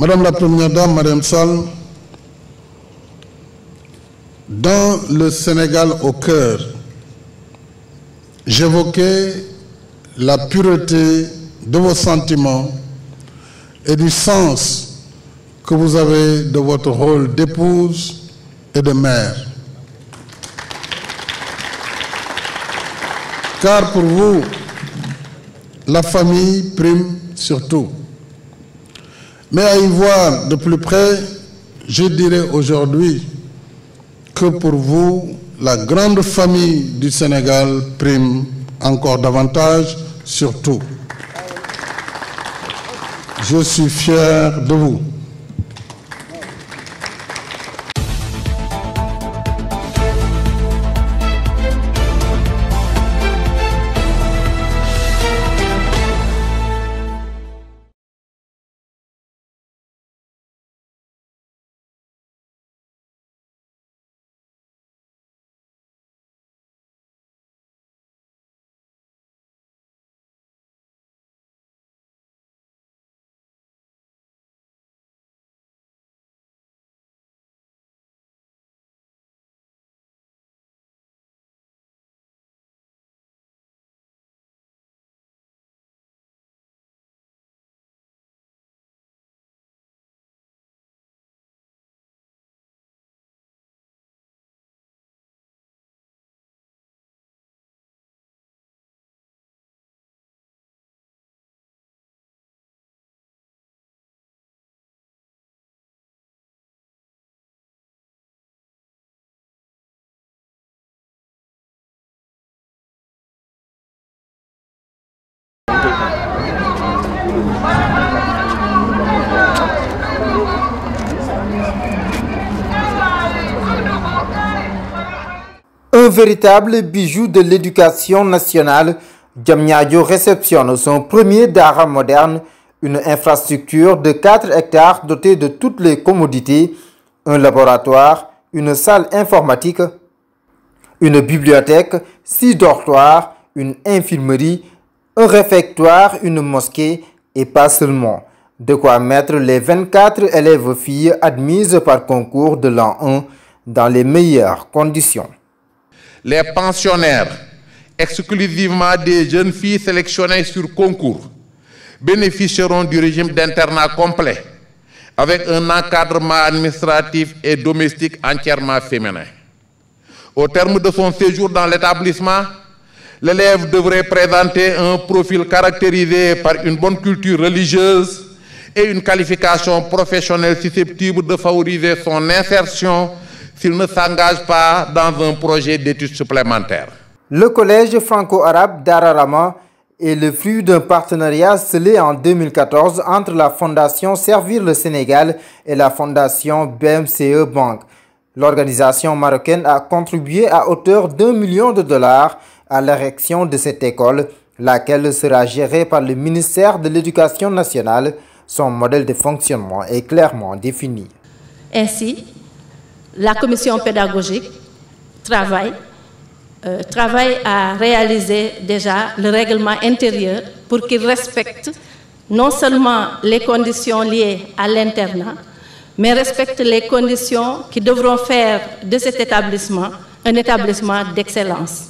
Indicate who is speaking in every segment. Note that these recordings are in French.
Speaker 1: Madame la Première Dame, Madame Sall, dans le Sénégal au cœur, j'évoquais la pureté de vos sentiments et du sens que vous avez de votre rôle d'épouse et de mère. Car pour vous, la famille prime surtout. Mais à y voir de plus près, je dirais aujourd'hui que pour vous, la grande famille du Sénégal prime encore davantage surtout. Je suis fier de vous.
Speaker 2: Un véritable bijou de l'éducation nationale, Diamniadio réceptionne son premier Dara moderne, une infrastructure de 4 hectares dotée de toutes les commodités, un laboratoire, une salle informatique, une bibliothèque, 6 dortoirs, une infirmerie, un réfectoire, une mosquée et pas seulement. De quoi mettre les 24 élèves filles admises par concours de l'an 1 dans les meilleures conditions.
Speaker 3: Les pensionnaires, exclusivement des jeunes filles sélectionnées sur concours, bénéficieront du régime d'internat complet, avec un encadrement administratif et domestique entièrement féminin. Au terme de son séjour dans l'établissement, l'élève devrait présenter un profil caractérisé par une bonne culture religieuse et une qualification professionnelle susceptible de favoriser son insertion s'il ne s'engage pas dans un projet d'études supplémentaires.
Speaker 2: Le collège franco-arabe d'Ararama est le fruit d'un partenariat scellé en 2014 entre la fondation Servir le Sénégal et la fondation BMCE Bank. L'organisation marocaine a contribué à hauteur d'1 million de dollars à l'érection de cette école, laquelle sera gérée par le ministère de l'Éducation nationale. Son modèle de fonctionnement est clairement défini.
Speaker 4: Ainsi, la commission pédagogique travaille à réaliser déjà le règlement intérieur pour qu'il respecte non seulement les conditions liées à l'internat, mais respecte les conditions qui devront faire de cet établissement un établissement d'excellence.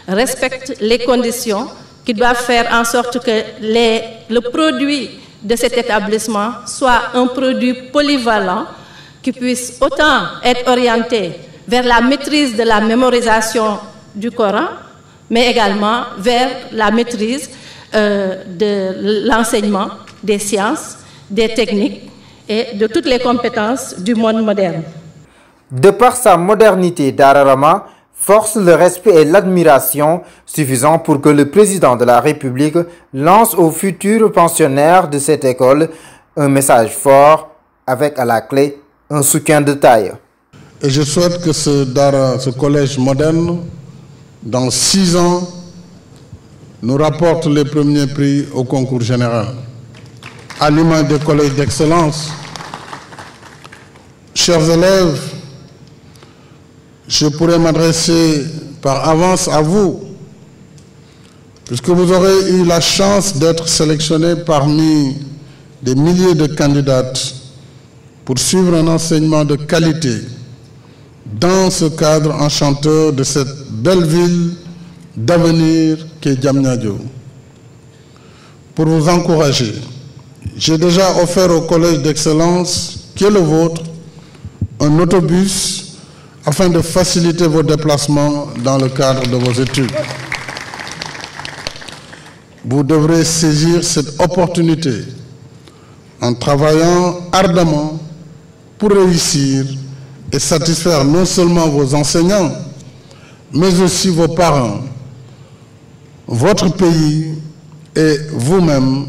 Speaker 4: Respecte les conditions qui doivent faire en sorte que le produit de cet établissement soit un produit polyvalent qui puisse autant être orienté vers la maîtrise de la mémorisation du Coran, mais également vers la maîtrise de l'enseignement des sciences, des techniques et de toutes les compétences du monde moderne.
Speaker 2: De par sa modernité, Dararama force le respect et l'admiration suffisant pour que le président de la République lance aux futurs pensionnaires de cette école un message fort avec à la clé un soutien de taille.
Speaker 1: Et je souhaite que ce collège moderne, dans 6 ans, nous rapporte les premiers prix au concours général. À l'image des collèges d'excellence, chers élèves, je pourrais m'adresser par avance à vous, puisque vous aurez eu la chance d'être sélectionnés parmi des milliers de candidates pour suivre un enseignement de qualité dans ce cadre enchanteur de cette belle ville d'avenir qu'est Diamniadio. Pour vous encourager, j'ai déjà offert au collège d'excellence qui est le vôtre un autobus afin de faciliter vos déplacements dans le cadre de vos études. Vous devrez saisir cette opportunité en travaillant ardemment pour réussir et satisfaire non seulement vos enseignants, mais aussi vos parents, votre pays et vous-même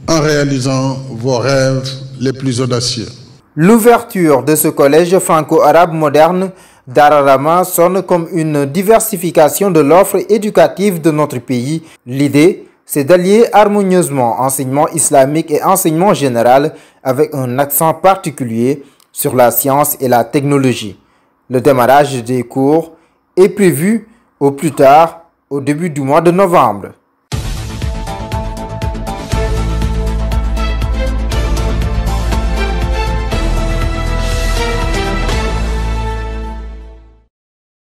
Speaker 1: en réalisant vos rêves les plus audacieux.
Speaker 2: L'ouverture de ce collège franco-arabe moderne d'Ararama sonne comme une diversification de l'offre éducative de notre pays. L'idée, c'est d'allier harmonieusement enseignement islamique et enseignement général avec un accent particulier sur la science et la technologie. Le démarrage des cours est prévu au plus tard au début du mois de novembre.